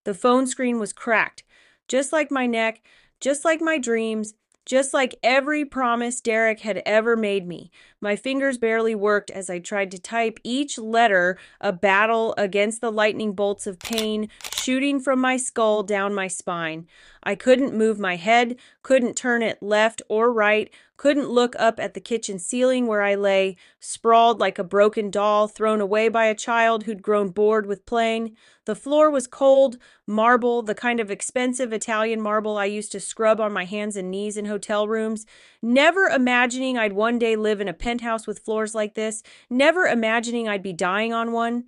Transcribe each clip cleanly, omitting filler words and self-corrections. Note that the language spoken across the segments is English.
The phone screen was cracked, just like my neck, just like my dreams, just like every promise Derek had ever made me. My fingers barely worked as I tried to type, each letter a battle against the lightning bolts of pain shooting from my skull down my spine. I couldn't move my head, couldn't turn it left or right, couldn't look up at the kitchen ceiling where I lay, sprawled like a broken doll thrown away by a child who'd grown bored with playing. The floor was cold, marble, the kind of expensive Italian marble I used to scrub on my hands and knees in hotel rooms. Never imagining I'd one day live in a penthouse with floors like this, never imagining I'd be dying on one.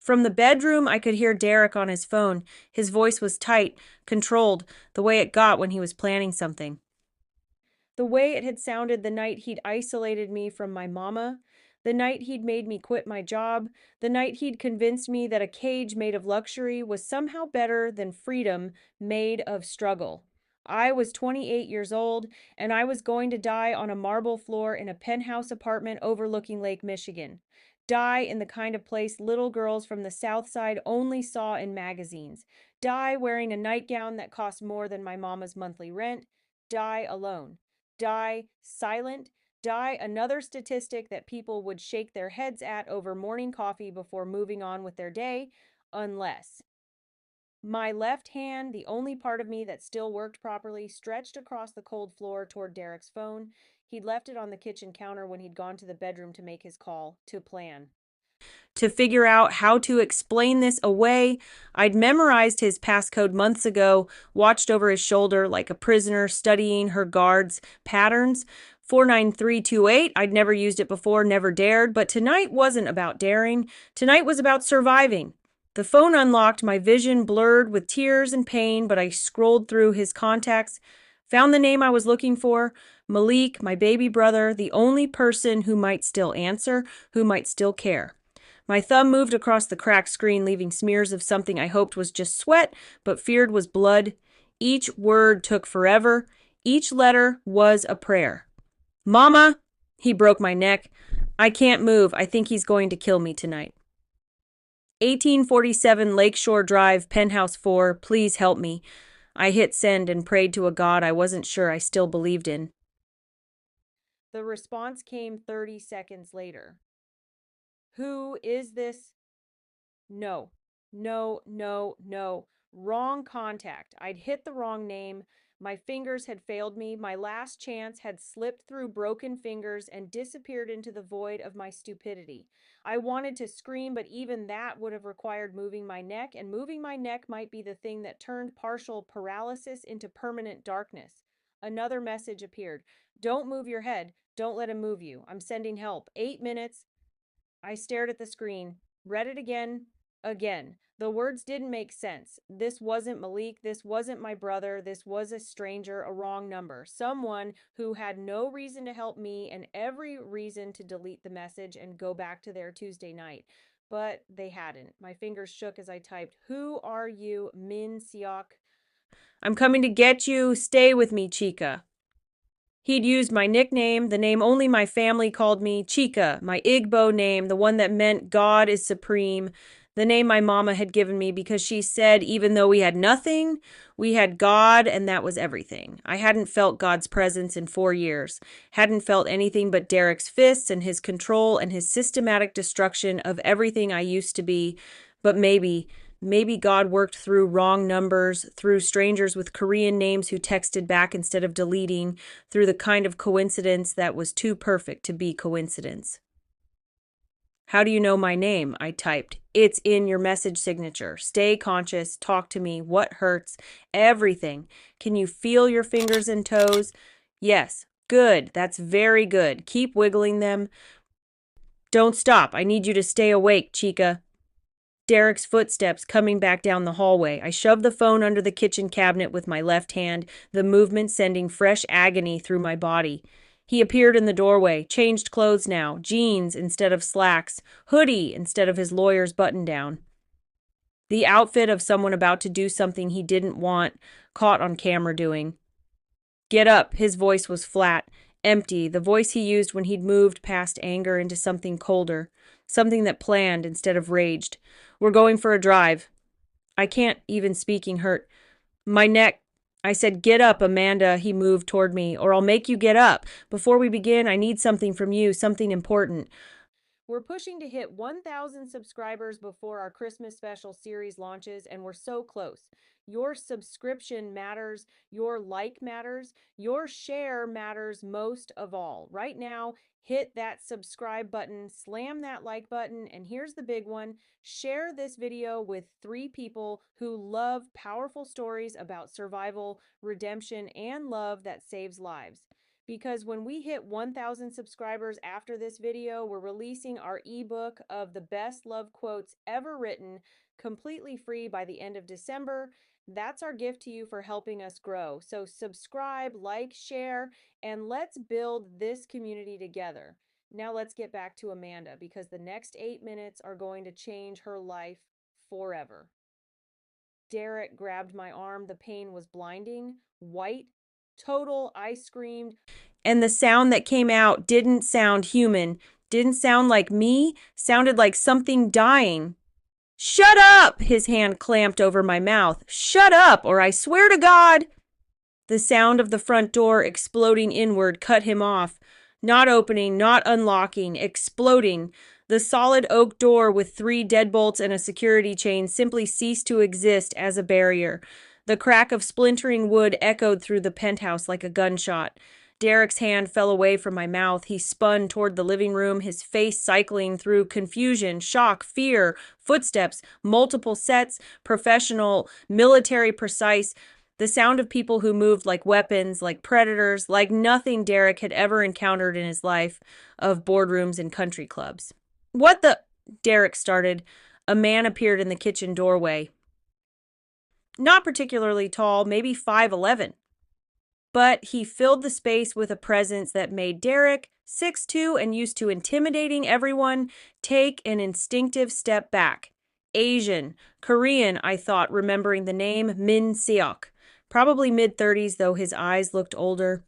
From the bedroom, I could hear Derek on his phone. His voice was tight, controlled, the way it got when he was planning something. The way it had sounded the night he'd isolated me from my mama, the night he'd made me quit my job, the night he'd convinced me that a cage made of luxury was somehow better than freedom made of struggle. I was 28 years old, and I was going to die on a marble floor in a penthouse apartment overlooking Lake Michigan. Die in the kind of place little girls from the South Side only saw in magazines. Die wearing a nightgown that cost more than my mama's monthly rent. Die alone. Die silent. Die another statistic that people would shake their heads at over morning coffee before moving on with their day, unless. My left hand, the only part of me that still worked properly, stretched across the cold floor toward Derek's phone. He'd left it on the kitchen counter when he'd gone to the bedroom to make his call, to plan. To figure out how to explain this away, I'd memorized his passcode months ago, watched over his shoulder like a prisoner studying her guard's patterns. 49328, I'd never used it before, never dared, but tonight wasn't about daring. Tonight was about surviving. The phone unlocked, my vision blurred with tears and pain, but I scrolled through his contacts, found the name I was looking for, Malik, my baby brother, the only person who might still answer, who might still care. My thumb moved across the cracked screen, leaving smears of something I hoped was just sweat, but feared was blood. Each word took forever. Each letter was a prayer. Mama! He broke my neck. I can't move. I think he's going to kill me tonight. 1847 Lakeshore Drive, Penthouse 4. Please help me. I hit send and prayed to a God I wasn't sure I still believed in. The response came 30 seconds later. Who is this? No, no, no, no. Wrong contact. I'd hit the wrong name. My fingers had failed me. My last chance had slipped through broken fingers and disappeared into the void of my stupidity. I wanted to scream, but even that would have required moving my neck, and moving my neck might be the thing that turned partial paralysis into permanent darkness. Another message appeared. Don't move your head. Don't let him move you. I'm sending help. 8 minutes. I stared at the screen, read it again, again. The words didn't make sense. This wasn't Malik. This wasn't my brother. This was a stranger, a wrong number. Someone who had no reason to help me and every reason to delete the message and go back to their Tuesday night. But they hadn't. My fingers shook as I typed, Who are you, Min Seok? I'm coming to get you. Stay with me, Chica. He'd used my nickname, the name only my family called me, Chica, my Igbo name, the one that meant God is supreme, the name my mama had given me because she said even though we had nothing, we had God and that was everything. I hadn't felt God's presence in 4 years, hadn't felt anything but Derek's fists and his control and his systematic destruction of everything I used to be, but Maybe God worked through wrong numbers, through strangers with Korean names who texted back instead of deleting, through the kind of coincidence that was too perfect to be coincidence. How do you know my name? I typed. It's in your message signature. Stay conscious. Talk to me. What hurts? Everything. Can you feel your fingers and toes? Yes. Good. That's very good. Keep wiggling them. Don't stop. I need you to stay awake, Chica. Derek's footsteps coming back down the hallway. I shoved the phone under the kitchen cabinet with my left hand, the movement sending fresh agony through my body. He appeared in the doorway, changed clothes now, jeans instead of slacks, hoodie instead of his lawyer's button-down. The outfit of someone about to do something he didn't want, caught on camera doing. Get up, his voice was flat, empty, the voice he used when he'd moved past anger into something colder, something that planned instead of raged. We're going for a drive. I can't even speaking hurt. My neck. I said, "Get up, Amanda." He moved toward me, "or I'll make you get up. Before we begin, I need something from you, something important." We're pushing to hit 1,000 subscribers before our Christmas special series launches, and we're so close. Your subscription matters, your like matters, your share matters most of all. Right now, hit that subscribe button, slam that like button, and here's the big one: share this video with 3 people who love powerful stories about survival, redemption, and love that saves lives. Because when we hit 1,000 subscribers after this video, we're releasing our ebook of the best love quotes ever written, completely free by the end of December. That's our gift to you for helping us grow. So subscribe, like, share, and let's build this community together. Now let's get back to Amanda, because the next 8 minutes are going to change her life forever. Derek grabbed my arm. The pain was blinding, white, total. I screamed, and the sound that came out didn't sound human, didn't sound like me, sounded like something dying. "Shut up!" His hand clamped over my mouth. "Shut up, or I swear to God." The sound of the front door exploding inward cut him off. Not opening, not unlocking, exploding. The solid oak door with 3 deadbolts and a security chain simply ceased to exist as a barrier. The crack of splintering wood echoed through the penthouse like a gunshot. Derek's hand fell away from my mouth. He spun toward the living room, his face cycling through confusion, shock, fear, footsteps, multiple sets, professional, military precise. The sound of people who moved like weapons, like predators, like nothing Derek had ever encountered in his life of boardrooms and country clubs. "What the?" Derek started. A man appeared in the kitchen doorway. Not particularly tall, maybe 5'11". But he filled the space with a presence that made Derek, 6'2" and used to intimidating everyone, take an instinctive step back. Asian, Korean, I thought, remembering the name Min Seok. Probably mid-30s, though his eyes looked older.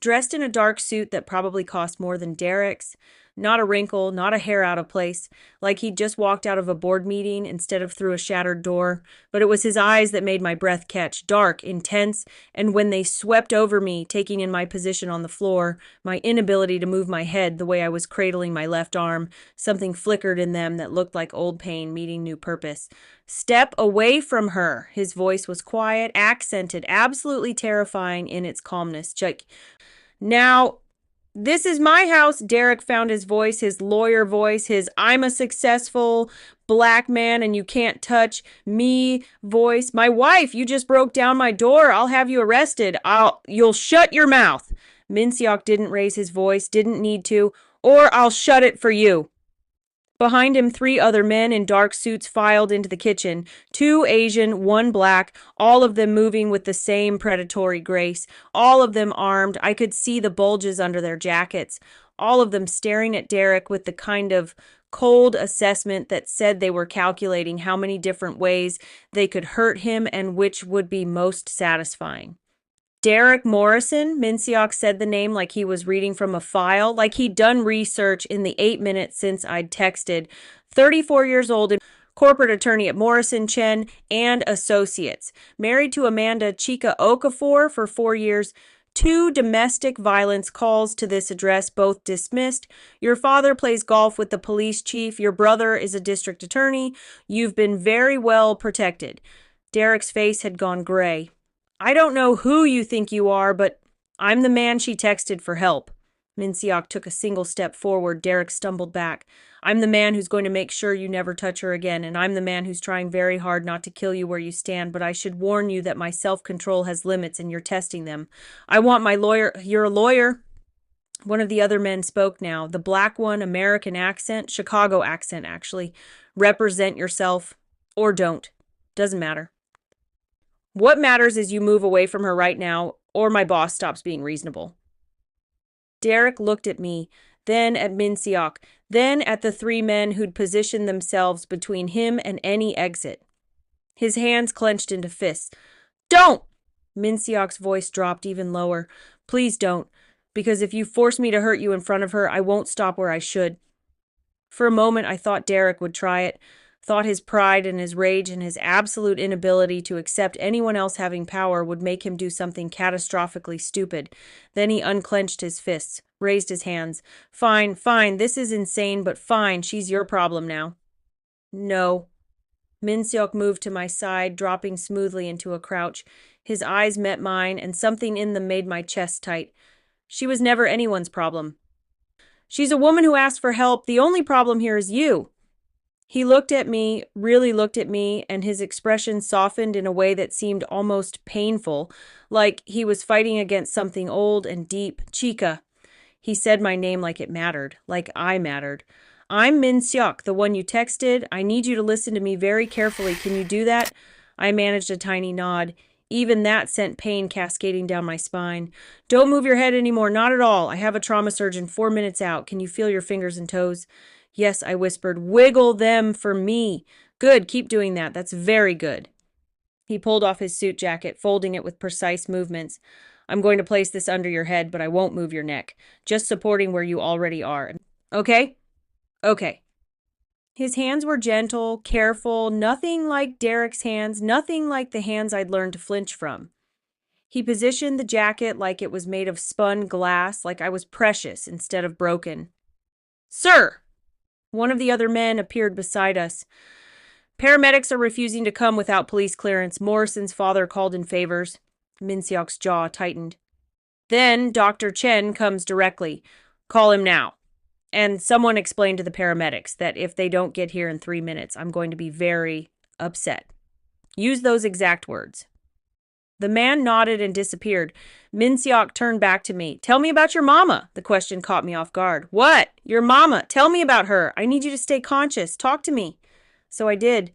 Dressed in a dark suit that probably cost more than Derek's. Not a wrinkle, not a hair out of place, like he'd just walked out of a board meeting instead of through a shattered door. But it was his eyes that made my breath catch, dark, intense, and when they swept over me, taking in my position on the floor, my inability to move my head the way I was cradling my left arm, something flickered in them that looked like old pain meeting new purpose. "Step away from her." His voice was quiet, accented, absolutely terrifying in its calmness. "Now, this is my house." Derek found his voice, his lawyer voice, his "I'm a successful black man and you can't touch me" voice. "My wife, you just broke down my door. I'll have you arrested. You'll shut your mouth." Minseok didn't raise his voice, didn't need to. "Or I'll shut it for you." Behind him, 3 other men in dark suits filed into the kitchen. 2 Asian, 1 black, all of them moving with the same predatory grace. All of them armed. I could see the bulges under their jackets. All of them staring at Derek with the kind of cold assessment that said they were calculating how many different ways they could hurt him and which would be most satisfying. "Derek Morrison," Minseok said the name like he was reading from a file, like he'd done research in the 8 minutes since I'd texted. 34 years old, corporate attorney at Morrison, Chen and Associates. Married to Amanda Chika Okafor for 4 years. 2 domestic violence calls to this address, both dismissed. Your father plays golf with the police chief. Your brother is a district attorney. You've been very well protected. Derek's face had gone gray. "I don't know who you think you are, but I'm the man she texted for help." Minseok took a single step forward. Derek stumbled back. "I'm the man who's going to make sure you never touch her again, and I'm the man who's trying very hard not to kill you where you stand, but I should warn you that my self-control has limits and you're testing them. I want my lawyer—" "You're a lawyer?" One of the other men spoke now. The black one, American accent, Chicago accent, actually. "Represent yourself. Or don't. Doesn't matter. What matters is you move away from her right now, or my boss stops being reasonable." Derek looked at me, then at Minseok, then at the 3 men who'd positioned themselves between him and any exit. His hands clenched into fists. "Don't!" Minseok's voice dropped even lower. "Please don't, because if you force me to hurt you in front of her, I won't stop where I should." For a moment, I thought Derek would try it. Thought his pride and his rage and his absolute inability to accept anyone else having power would make him do something catastrophically stupid. Then he unclenched his fists, raised his hands. Fine, fine, this is insane, but fine, she's your problem now. No. Minseok moved to my side, dropping smoothly into a crouch. His eyes met mine, and something in them made my chest tight. She was never anyone's problem. She's a woman who asked for help. The only problem here is you. He looked at me, really looked at me, and his expression softened in a way that seemed almost painful, like he was fighting against something old and deep. Chica. He said my name like it mattered, like I mattered. I'm Min Seok, the one you texted. I need you to listen to me very carefully. Can you do that? I managed a tiny nod. Even that sent pain cascading down my spine. Don't move your head anymore, not at all. I have a trauma surgeon 4 minutes out. Can you feel your fingers and toes? Yes, I whispered. Wiggle them for me. Good, keep doing that. That's very good. He pulled off his suit jacket, folding it with precise movements. I'm going to place this under your head, but I won't move your neck. Just supporting where you already are. Okay? Okay. His hands were gentle, careful, nothing like Derek's hands, nothing like the hands I'd learned to flinch from. He positioned the jacket like it was made of spun glass, like I was precious instead of broken. Sir! One of the other men appeared beside us. Paramedics are refusing to come without police clearance. Morrison's father called in favors. Minseok's jaw tightened. Then Dr. Chen comes directly. Call him now. And someone explained to the paramedics that if they don't get here in 3 minutes, I'm going to be very upset. Use those exact words. The man nodded and disappeared. Minseok turned back to me. Tell me about your mama. The question caught me off guard. What? Your mama. Tell me about her. I need you to stay conscious. Talk to me. So I did.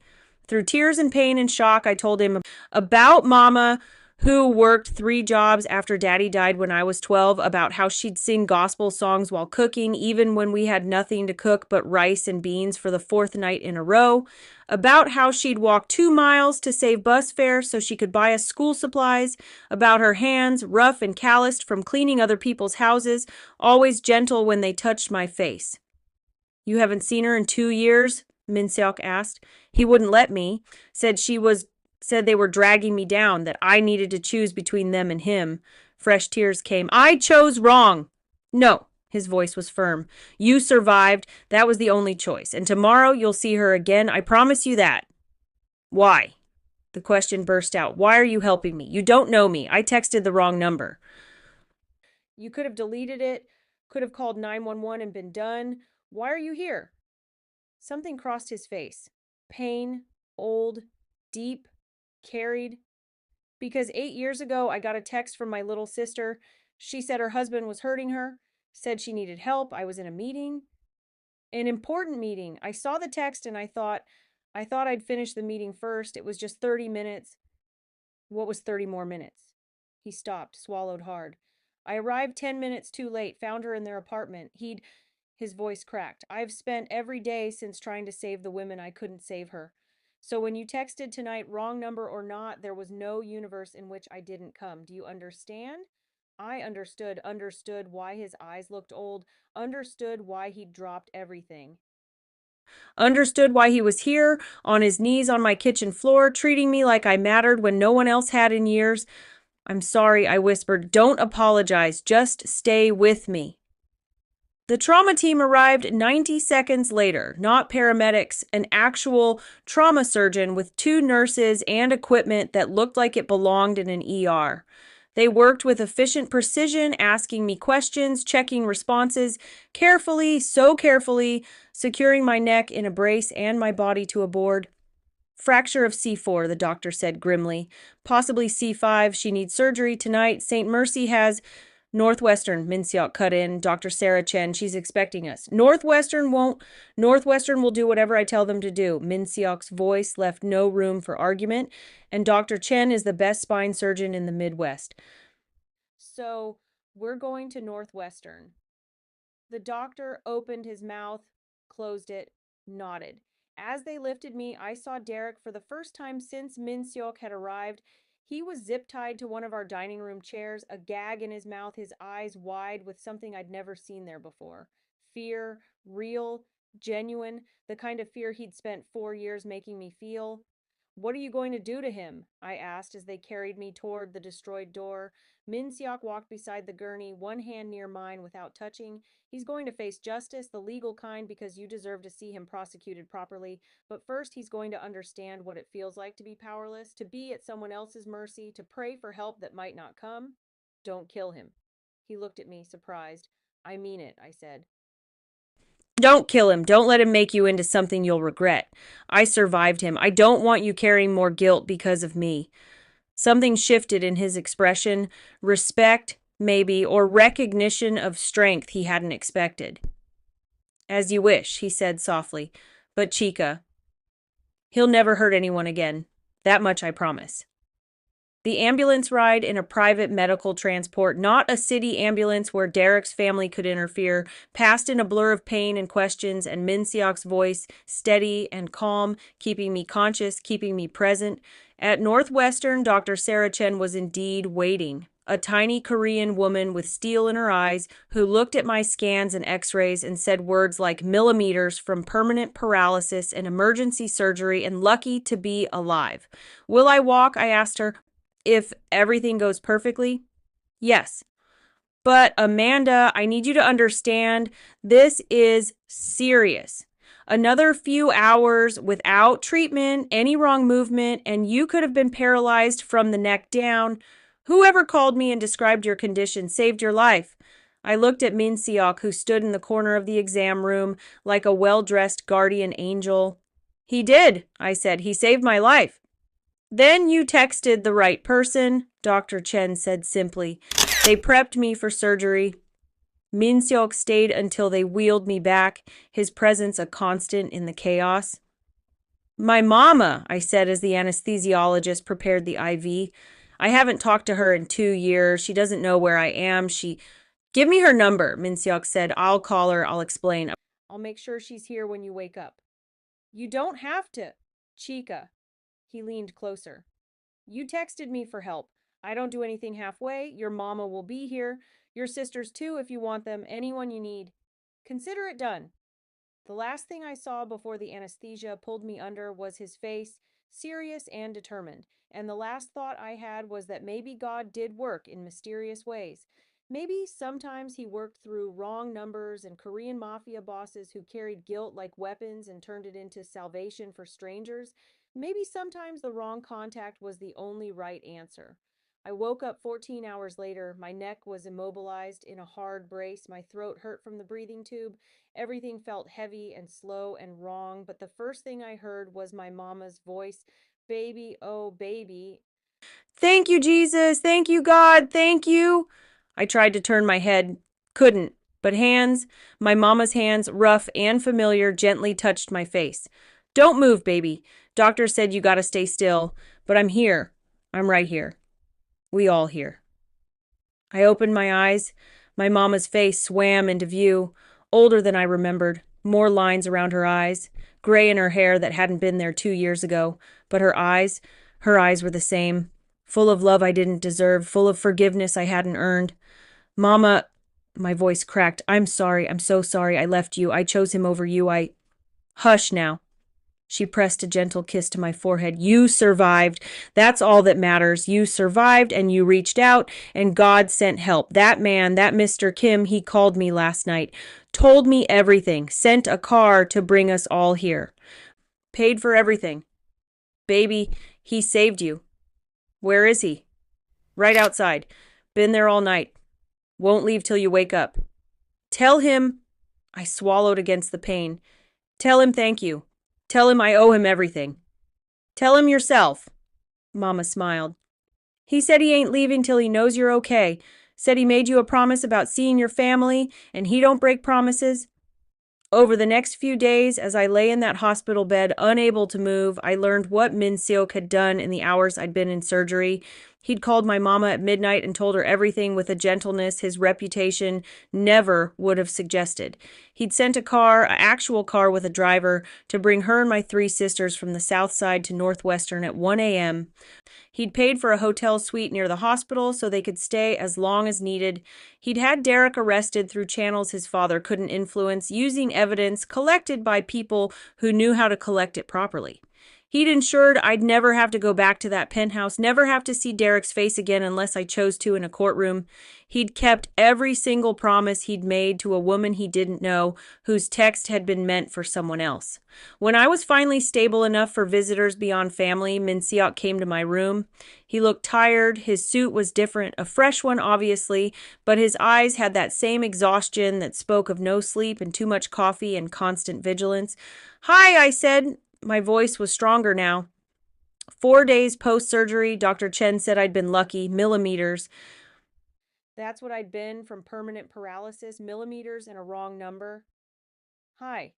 Through tears and pain and shock, I told him about Mama, who worked 3 jobs after Daddy died when I was 12, about how she'd sing gospel songs while cooking, even when we had nothing to cook but rice and beans for the 4th night in a row, about how she'd walk 2 miles to save bus fare so she could buy us school supplies, about her hands, rough and calloused from cleaning other people's houses, always gentle when they touched my face. You haven't seen her in 2 years? Minseok asked. He wouldn't let me. Said they were dragging me down, that I needed to choose between them and him. Fresh tears came. I chose wrong. No, his voice was firm. You survived. That was the only choice. And tomorrow you'll see her again. I promise you that. Why? The question burst out. Why are you helping me? You don't know me. I texted the wrong number. You could have deleted it, could have called 911 and been done. Why are you here? Something crossed his face. Pain, old, deep, carried. Because 8 years ago, I got a text from my little sister. She said her husband was hurting her, said she needed help. I was in a meeting, an important meeting. I saw the text and I thought I'd finish the meeting first. It was just 30 minutes. What was 30 more minutes? He stopped, swallowed hard. I arrived 10 minutes too late, found her in their apartment. His voice cracked. I've spent every day since trying to save the women I couldn't save her. So when you texted tonight, wrong number or not, there was no universe in which I didn't come. Do you understand? I understood why his eyes looked old, understood why he'd dropped everything. Understood why he was here, on his knees on my kitchen floor, treating me like I mattered when no one else had in years. I'm sorry, I whispered. Don't apologize. Just stay with me. The trauma team arrived 90 seconds later, not paramedics, an actual trauma surgeon with 2 nurses and equipment that looked like it belonged in an ER. They worked with efficient precision, asking me questions, checking responses, carefully, so carefully, securing my neck in a brace and my body to a board. Fracture of C4, the doctor said grimly. Possibly C5. She needs surgery tonight. St. Mercy has... Northwestern, Minseok cut in. Dr. Sarah Chen, she's expecting us. Northwestern will do whatever I tell them to do. Minseok's voice left no room for argument, and Dr. Chen is the best spine surgeon in the Midwest. So, we're going to Northwestern. The doctor opened his mouth, closed it, nodded. As they lifted me, I saw Derek for the first time since Minseok had arrived. He was zip-tied to one of our dining room chairs, a gag in his mouth, his eyes wide with something I'd never seen there before. Fear, real, Genuine, the kind of fear he'd spent 4 years making me feel. What are you going to do to him? I asked as they carried me toward the destroyed door. Min Seok walked beside the gurney, one hand near mine without touching. He's going to face justice, the legal kind, because you deserve to see him prosecuted properly. But first, he's going to understand what it feels like to be powerless, to be at someone else's mercy, to pray for help that might not come. Don't kill him. He looked at me, surprised. I mean it, I said. Don't kill him. Don't let him make you into something you'll regret. I survived him. I don't want you carrying more guilt because of me. Something shifted in his expression, respect, maybe, or recognition of strength he hadn't expected. As you wish, he said softly. But Chica, he'll never hurt anyone again. That much I promise. The ambulance ride in a private medical transport, not a city ambulance where Derek's family could interfere, passed in a blur of pain and questions, and Min Seok's voice, steady and calm, keeping me conscious, keeping me present. At Northwestern, Dr. Sarah Chen was indeed waiting. A tiny Korean woman with steel in her eyes who looked at my scans and x-rays and said words like millimeters from permanent paralysis and emergency surgery and lucky to be alive. Will I walk? I asked her. If everything goes perfectly? Yes. But Amanda, I need you to understand this is serious. Another few hours without treatment, any wrong movement, and you could have been paralyzed from the neck down. Whoever called me and described your condition saved your life. I looked at Min Seok, who stood in the corner of the exam room like a well-dressed guardian angel. He did, I said. He saved my life. Then you texted the right person, Dr. Chen said simply. They prepped me for surgery. Min Seok stayed until they wheeled me back, his presence a constant in the chaos. My mama, I said as the anesthesiologist prepared the IV. I haven't talked to her in 2 years. She doesn't know where I am. Give me her number, Min Seok said. I'll call her. I'll explain. I'll make sure she's here when you wake up. You don't have to. Chica. He leaned closer. You texted me for help. I don't do anything halfway. Your mama will be here. Your sisters too if you want them. Anyone you need. Consider it done. The last thing I saw before the anesthesia pulled me under was his face, serious and determined. And the last thought I had was that maybe God did work in mysterious ways. Maybe sometimes he worked through wrong numbers and Korean mafia bosses who carried guilt like weapons and turned it into salvation for strangers. Maybe sometimes the wrong contact was the only right answer. I woke up 14 hours later. My neck was immobilized in a hard brace. My throat hurt from the breathing tube. Everything felt heavy and slow and wrong. But the first thing I heard was my mama's voice. Baby, oh baby. Thank you, Jesus. Thank you, God. Thank you. I tried to turn my head. Couldn't. But hands, my mama's hands, rough and familiar, gently touched my face. Don't move, baby. Doctor said you gotta stay still. But I'm here. I'm right here. We all here. I opened my eyes. My mama's face swam into view, older than I remembered, more lines around her eyes, gray in her hair that hadn't been there 2 years ago, but her eyes were the same, full of love I didn't deserve, full of forgiveness I hadn't earned. Mama, my voice cracked. I'm sorry. I'm so sorry. I left you. I chose him over you. Hush now. She pressed a gentle kiss to my forehead. You survived. That's all that matters. You survived and you reached out and God sent help. That man, that Mr. Kim, he called me last night, told me everything, sent a car to bring us all here. Paid for everything. Baby, he saved you. Where is he? Right outside. Been there all night. Won't leave till you wake up. Tell him. I swallowed against the pain. Tell him thank you. Tell him I owe him everything. Tell him yourself. Mama smiled. He said he ain't leaving till he knows you're okay. Said he made you a promise about seeing your family, and he don't break promises. Over the next few days, as I lay in that hospital bed, unable to move, I learned what Min Seok had done in the hours I'd been in surgery. He'd called my mama at midnight and told her everything with a gentleness his reputation never would have suggested. He'd sent a car, an actual car with a driver, to bring her and my 3 sisters from the south side to Northwestern at 1 a.m. He'd paid for a hotel suite near the hospital so they could stay as long as needed. He'd had Derek arrested through channels his father couldn't influence, using evidence collected by people who knew how to collect it properly. He'd ensured I'd never have to go back to that penthouse, never have to see Derek's face again unless I chose to in a courtroom. He'd kept every single promise he'd made to a woman he didn't know, whose text had been meant for someone else. When I was finally stable enough for visitors beyond family, Minsiok came to my room. He looked tired. His suit was different, a fresh one, obviously, but his eyes had that same exhaustion that spoke of no sleep and too much coffee and constant vigilance. "Hi," I said. My voice was stronger now. 4 days post-surgery, Dr. Chen said I'd been lucky, millimeters. That's what I'd been from permanent paralysis, millimeters and a wrong number. "Hi."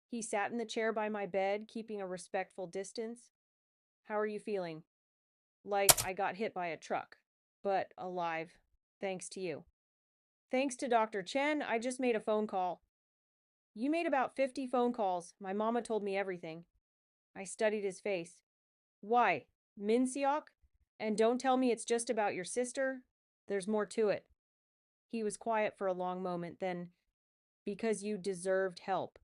He sat in the chair by my bed, keeping a respectful distance. "How are you feeling?" "Like I got hit by a truck, but alive, thanks to you." "Thanks to Dr. Chen, I just made a phone call." "You made about 50 phone calls. My mama told me everything." I studied his face. "Why, Minsiok? And don't tell me it's just about your sister. There's more to it." He was quiet for a long moment, then, "Because you deserved help.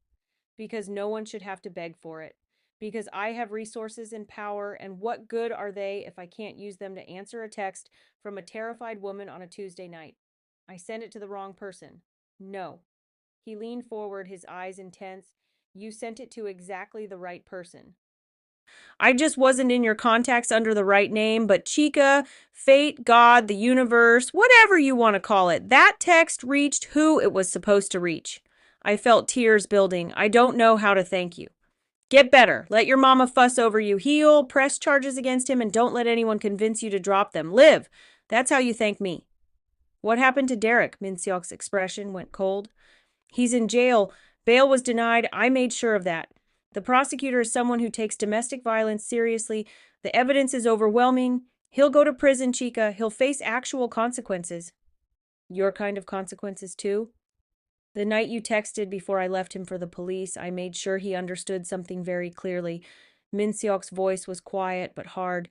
Because no one should have to beg for it. Because I have resources and power, and what good are they if I can't use them to answer a text from a terrified woman on a Tuesday night? I sent it to the wrong person. No." He leaned forward, his eyes intense. "You sent it to exactly the right person. I just wasn't in your contacts under the right name, but Chica, fate, God, the universe, whatever you want to call it, that text reached who it was supposed to reach." I felt tears building. "I don't know how to thank you. Get better. Let your mama fuss over you. Heal, press charges against him, and don't let anyone convince you to drop them. Live. That's how you thank me." "What happened to Derek?" Minsiok's expression went cold. "He's in jail. Bail was denied. I made sure of that. The prosecutor is someone who takes domestic violence seriously. The evidence is overwhelming. He'll go to prison, Chica. He'll face actual consequences." "Your kind of consequences, too?" "The night you texted before I left him for the police, I made sure he understood something very clearly." Minsiok's voice was quiet but hard.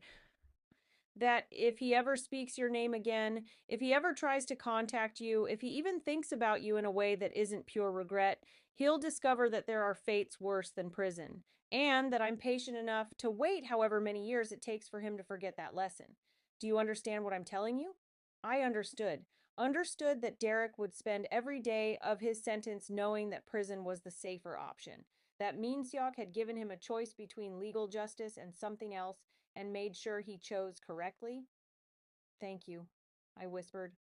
"That if he ever speaks your name again, if he ever tries to contact you, if he even thinks about you in a way that isn't pure regret, he'll discover that there are fates worse than prison, and that I'm patient enough to wait however many years it takes for him to forget that lesson. Do you understand what I'm telling you?" I understood. Understood that Derek would spend every day of his sentence knowing that prison was the safer option. That Minsiok had given him a choice between legal justice and something else, and made sure he chose correctly. "Thank you," I whispered.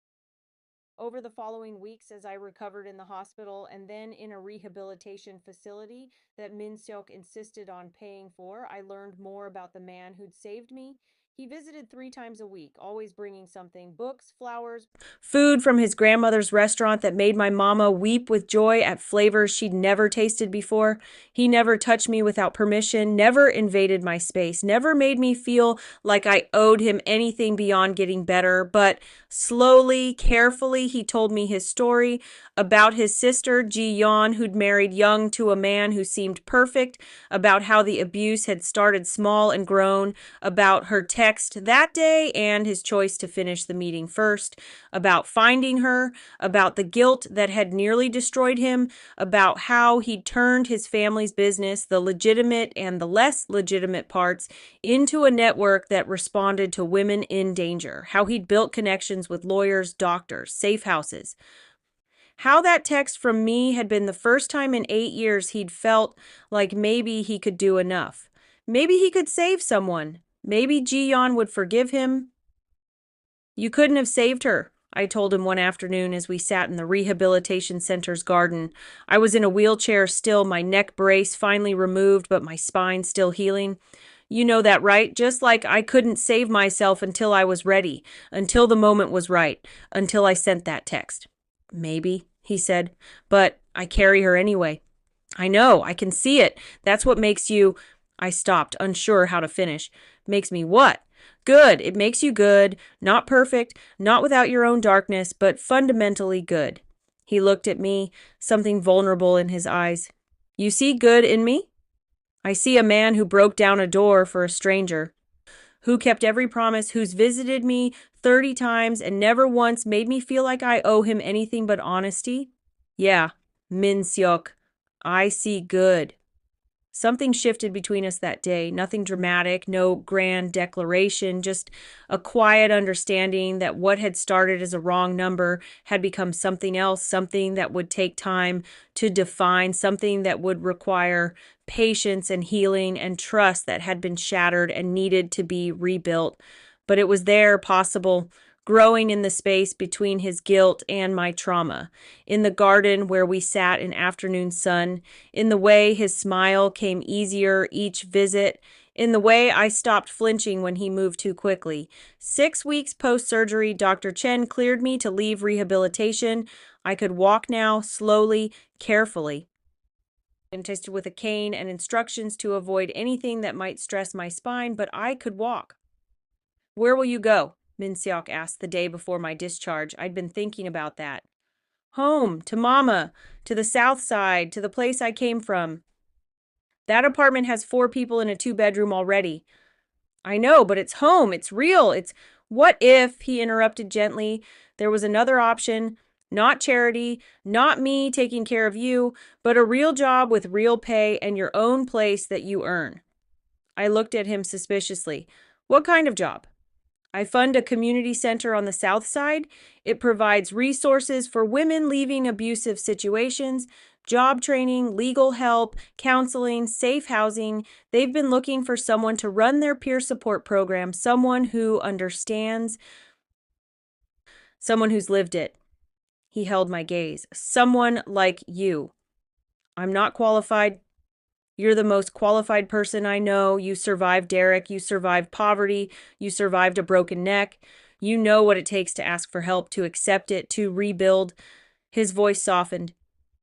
Over the following weeks, as I recovered in the hospital and then in a rehabilitation facility that Minsiok insisted on paying for, I learned more about the man who'd saved me. He visited 3 times a week, always bringing something: books, flowers, food from his grandmother's restaurant that made my mama weep with joy at flavors she'd never tasted before. He never touched me without permission, never invaded my space, never made me feel like I owed him anything beyond getting better. But slowly, carefully, he told me his story about his sister, Ji Yeon, who'd married young to a man who seemed perfect, about how the abuse had started small and grown, about her text that day and his choice to finish the meeting first, about finding her, about the guilt that had nearly destroyed him, about how he'd turned his family's business, the legitimate and the less legitimate parts, into a network that responded to women in danger, how he'd built connections with lawyers, doctors, safe houses. How that text from me had been the first time in 8 years he'd felt like maybe he could do enough. Maybe he could save someone. Maybe Ji-yeon would forgive him. "You couldn't have saved her," I told him one afternoon as we sat in the rehabilitation center's garden. I was in a wheelchair still, my neck brace finally removed, but my spine still healing. "You know that, right? Just like I couldn't save myself until I was ready, until the moment was right, until I sent that text." "Maybe," he said, "but I carry her anyway." "I know, I can see it. That's what makes you—" I stopped, unsure how to finish. "Makes me what?" "Good. It makes you good. Not perfect, not without your own darkness, but fundamentally good." He looked at me, something vulnerable in his eyes. "You see good in me?" "I see a man who broke down a door for a stranger." Who kept every promise, who's visited me 30 times and never once made me feel like I owe him anything but honesty? Yeah, Min Seok, I see good. Something shifted between us that day. Nothing dramatic, no grand declaration, just a quiet understanding that what had started as a wrong number had become something else, something that would take time to define, something that would require patience and healing and trust that had been shattered and needed to be rebuilt. But it was there, possible, growing in the space between his guilt and my trauma, in the garden where we sat in afternoon sun, in the way his smile came easier each visit, in the way I stopped flinching when he moved too quickly. 6 weeks post-surgery, Dr. Chen cleared me to leave rehabilitation. I could walk now, slowly, carefully. And tested with a cane and instructions to avoid anything that might stress my spine, but I could walk. Where will you go? Min Seok asked the day before my discharge. I'd been thinking about that. Home, to Mama, to the south side, to the place I came from. That apartment has 4 people in a 2-bedroom already. I know, but it's home. It's real. It's what if, he interrupted gently, there was another option, not charity, not me taking care of you, but a real job with real pay and your own place that you earn. I looked at him suspiciously. What kind of job? I fund a community center on the south side. It provides resources for women leaving abusive situations, job training, legal help, counseling, safe housing. They've been looking for someone to run their peer support program, someone who understands, someone who's lived it. He held my gaze. Someone like you. I'm not qualified. You're the most qualified person I know. You survived Derek. You survived poverty. You survived a broken neck. You know what it takes to ask for help, to accept it, to rebuild. His voice softened.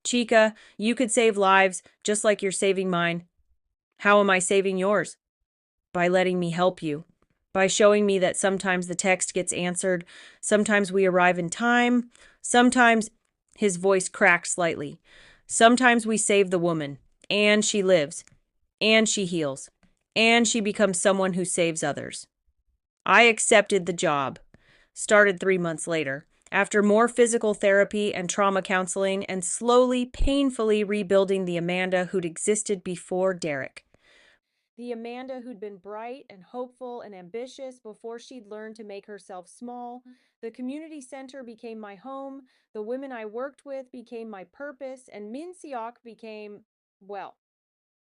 Chica, you could save lives just like you're saving mine. How am I saving yours? By letting me help you. By showing me that sometimes the text gets answered. Sometimes we arrive in time. Sometimes, his voice cracked slightly. Sometimes we save the woman. And she lives, and she heals, and she becomes someone who saves others. I accepted the job. Started 3 months later, after more physical therapy and trauma counseling, and slowly, painfully rebuilding the Amanda who'd existed before Derek. The Amanda who'd been bright and hopeful and ambitious before she'd learned to make herself small. The community center became my home. The women I worked with became my purpose, and Min Seok became, well,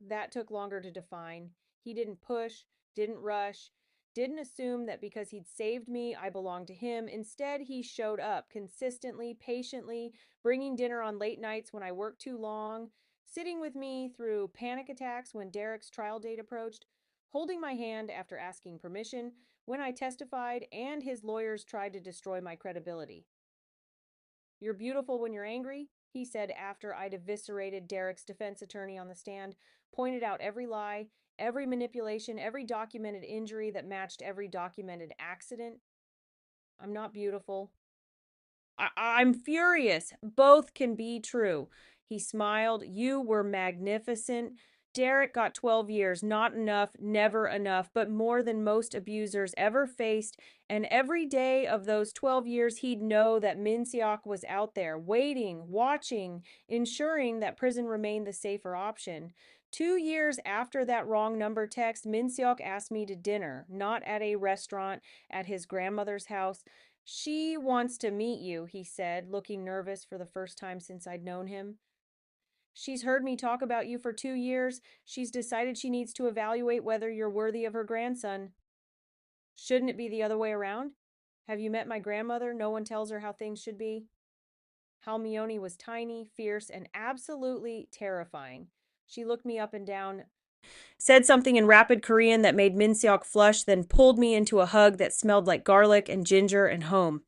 that took longer to define. He didn't push, didn't rush, didn't assume that because he'd saved me, I belonged to him. Instead, he showed up consistently, patiently, bringing dinner on late nights when I worked too long, sitting with me through panic attacks when Derek's trial date approached, holding my hand after asking permission when I testified and his lawyers tried to destroy my credibility. You're beautiful when you're angry, he said after I'd eviscerated Derek's defense attorney on the stand, pointed out every lie, every manipulation, every documented injury that matched every documented accident. I'm not beautiful. I'm furious. Both can be true. He smiled. You were magnificent. Derek got 12 years. Not enough, never enough, but more than most abusers ever faced. And every day of those 12 years, he'd know that Min Seok was out there, waiting, watching, ensuring that prison remained the safer option. 2 years after that wrong number text, Min Seok asked me to dinner, not at a restaurant, at his grandmother's house. She wants to meet you, he said, looking nervous for the first time since I'd known him. She's heard me talk about you for 2 years. She's decided she needs to evaluate whether you're worthy of her grandson. Shouldn't it be the other way around? Have you met my grandmother? No one tells her how things should be. Halmione was tiny, fierce, and absolutely terrifying. She looked me up and down, said something in rapid Korean that made Min Seok flush, then pulled me into a hug that smelled like garlic and ginger and home.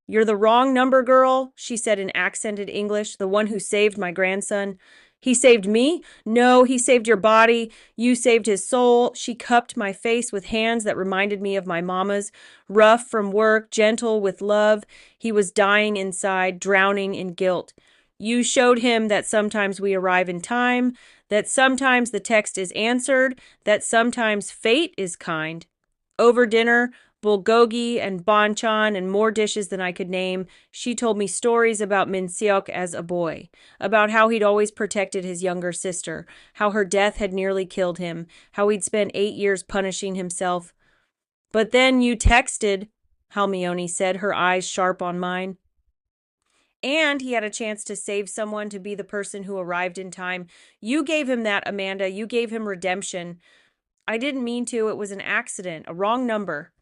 You're the wrong number, girl, she said in accented English, the one who saved my grandson. He saved me? No, he saved your body. You saved his soul. She cupped my face with hands that reminded me of my mama's, rough from work, gentle with love. He was dying inside, drowning in guilt. You showed him that sometimes we arrive in time, that sometimes the text is answered, that sometimes fate is kind. Over dinner, bulgogi and banchan and more dishes than I could name, she told me stories about Min Seok as a boy, about how he'd always protected his younger sister, how her death had nearly killed him, how he'd spent 8 years punishing himself. But then you texted, Halmione said, her eyes sharp on mine. And he had a chance to save someone, to be the person who arrived in time. You gave him that, Amanda. You gave him redemption. I didn't mean to. It was an accident, a wrong number.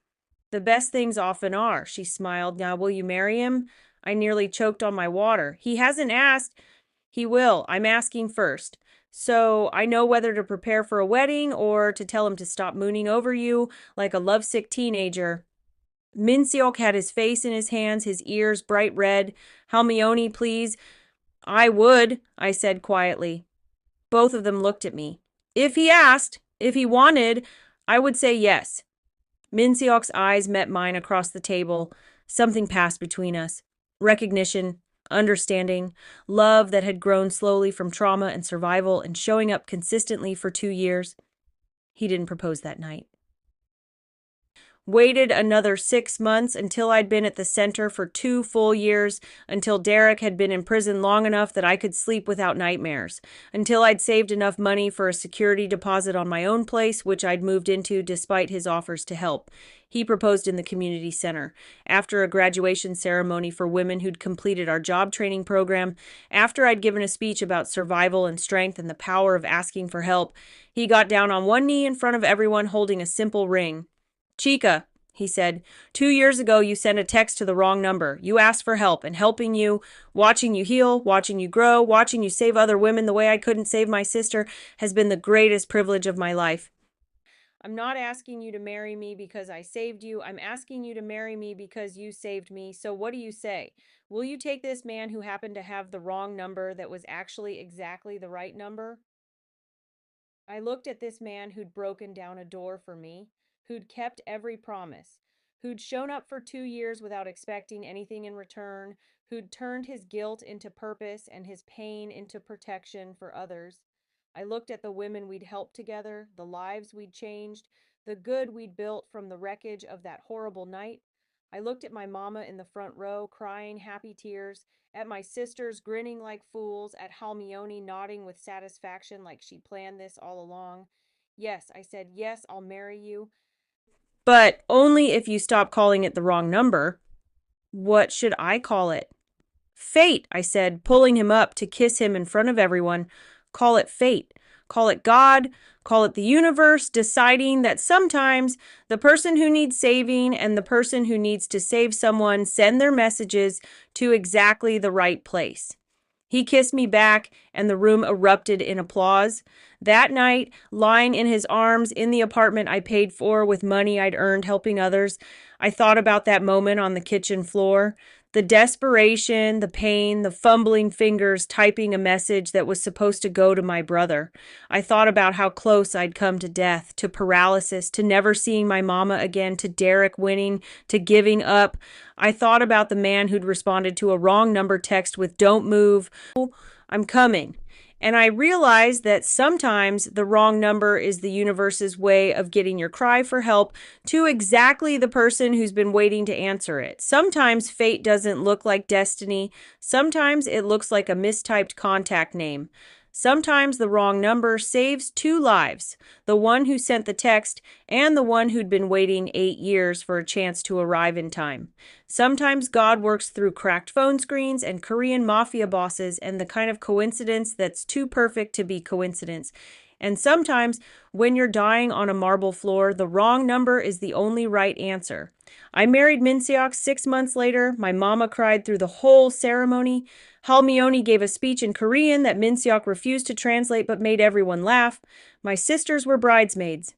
The best things often are, she smiled. Now, will you marry him? I nearly choked on my water. He hasn't asked. He will. I'm asking first. So I know whether to prepare for a wedding or to tell him to stop mooning over you like a lovesick teenager. Min Seok had his face in his hands, his ears bright red. Halmione, please. I would, I said quietly. Both of them looked at me. If he asked, if he wanted, I would say yes. Min Seok's eyes met mine across the table. Something passed between us. Recognition, understanding, love that had grown slowly from trauma and survival and showing up consistently for 2 years. He didn't propose that night. Waited another 6 months until I'd been at the center for 2 full years, until Derek had been in prison long enough that I could sleep without nightmares, until I'd saved enough money for a security deposit on my own place, which I'd moved into despite his offers to help. He proposed in the community center, after a graduation ceremony for women who'd completed our job training program, after I'd given a speech about survival and strength and the power of asking for help. He got down on one knee in front of everyone holding a simple ring. Chica, he said, 2 years ago you sent a text to the wrong number. You asked for help, and helping you, watching you heal, watching you grow, watching you save other women the way I couldn't save my sister has been the greatest privilege of my life. I'm not asking you to marry me because I saved you. I'm asking you to marry me because you saved me. So what do you say? Will you take this man who happened to have the wrong number that was actually exactly the right number? I looked at this man who'd broken down a door for me, who'd kept every promise, who'd shown up for 2 years without expecting anything in return, who'd turned his guilt into purpose and his pain into protection for others. I looked at the women we'd helped together, the lives we'd changed, the good we'd built from the wreckage of that horrible night. I looked at my mama in the front row, crying happy tears, at my sisters grinning like fools, at Halmione nodding with satisfaction like she'd planned this all along. Yes, I said, yes, I'll marry you. But only if you stop calling it the wrong number. What should I call it? Fate, I said, pulling him up to kiss him in front of everyone. Call it fate. Call it God. Call it the universe, deciding that sometimes the person who needs saving and the person who needs to save someone send their messages to exactly the right place. He kissed me back, and the room erupted in applause. That night, lying in his arms in the apartment I paid for with money I'd earned helping others, I thought about that moment on the kitchen floor. The desperation, the pain, the fumbling fingers typing a message that was supposed to go to my brother. I thought about how close I'd come to death, to paralysis, to never seeing my mama again, to Derek winning, to giving up. I thought about the man who'd responded to a wrong number text with "Don't move, I'm coming." And I realized that sometimes the wrong number is the universe's way of getting your cry for help to exactly the person who's been waiting to answer it. Sometimes fate doesn't look like destiny. Sometimes it looks like a mistyped contact name. Sometimes the wrong number saves 2 lives, the one who sent the text and the one who'd been waiting 8 years for a chance to arrive in time. Sometimes God works through cracked phone screens and Korean Mafia bosses and the kind of coincidence that's too perfect to be coincidence. And sometimes, when you're dying on a marble floor, the wrong number is the only right answer. I married Min Seok 6 months later. My mama cried through the whole ceremony. Halmione gave a speech in Korean that Min Seok refused to translate but made everyone laugh. My sisters were bridesmaids.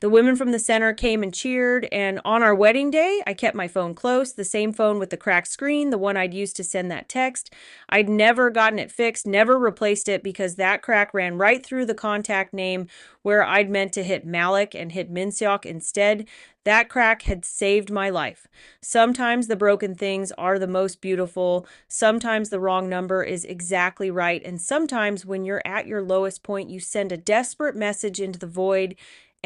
The women from the center came and cheered, and on our wedding day, I kept my phone close, the same phone with the cracked screen, the one I'd used to send that text. I'd never gotten it fixed, never replaced it, because that crack ran right through the contact name where I'd meant to hit Malik and hit Min Seok instead. That crack had saved my life. Sometimes the broken things are the most beautiful. Sometimes the wrong number is exactly right. And sometimes when you're at your lowest point, you send a desperate message into the void,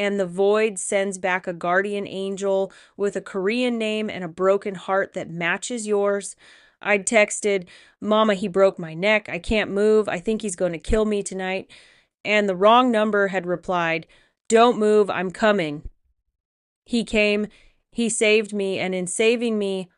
and the void sends back a guardian angel with a Korean name and a broken heart that matches yours. I'd texted, Mama, he broke my neck. I can't move. I think he's going to kill me tonight. And the wrong number had replied, Don't move. I'm coming. He came. He saved me. And in saving me,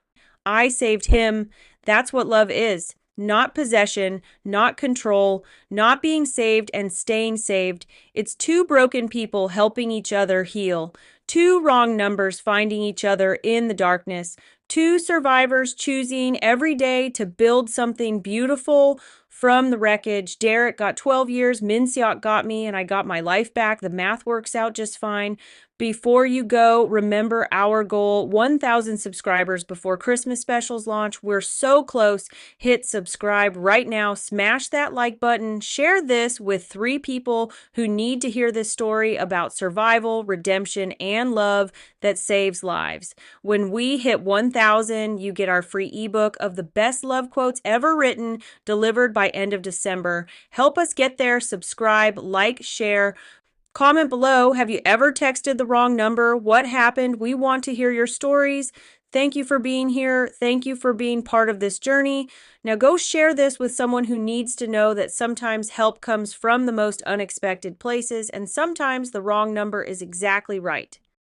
I saved him. That's what love is. Not possession, not control, not being saved and staying saved. It's two broken people helping each other heal. Two wrong numbers finding each other in the darkness. Two survivors choosing every day to build something beautiful from the wreckage. Derek got 12 years, Minseok got me, and I got my life back. The math works out just fine. Before you go, remember our goal, 1,000 subscribers before Christmas specials launch. We're so close. Hit subscribe right now. Smash that like button. Share this with 3 people who need to hear this story about survival, redemption, and love that saves lives. When we hit 1,000, you get our free ebook of the best love quotes ever written, delivered by end of December. Help us get there. Subscribe, like, share. Comment below, have you ever texted the wrong number? What happened? We want to hear your stories. Thank you for being here. Thank you for being part of this journey. Now go share this with someone who needs to know that sometimes help comes from the most unexpected places, and sometimes the wrong number is exactly right.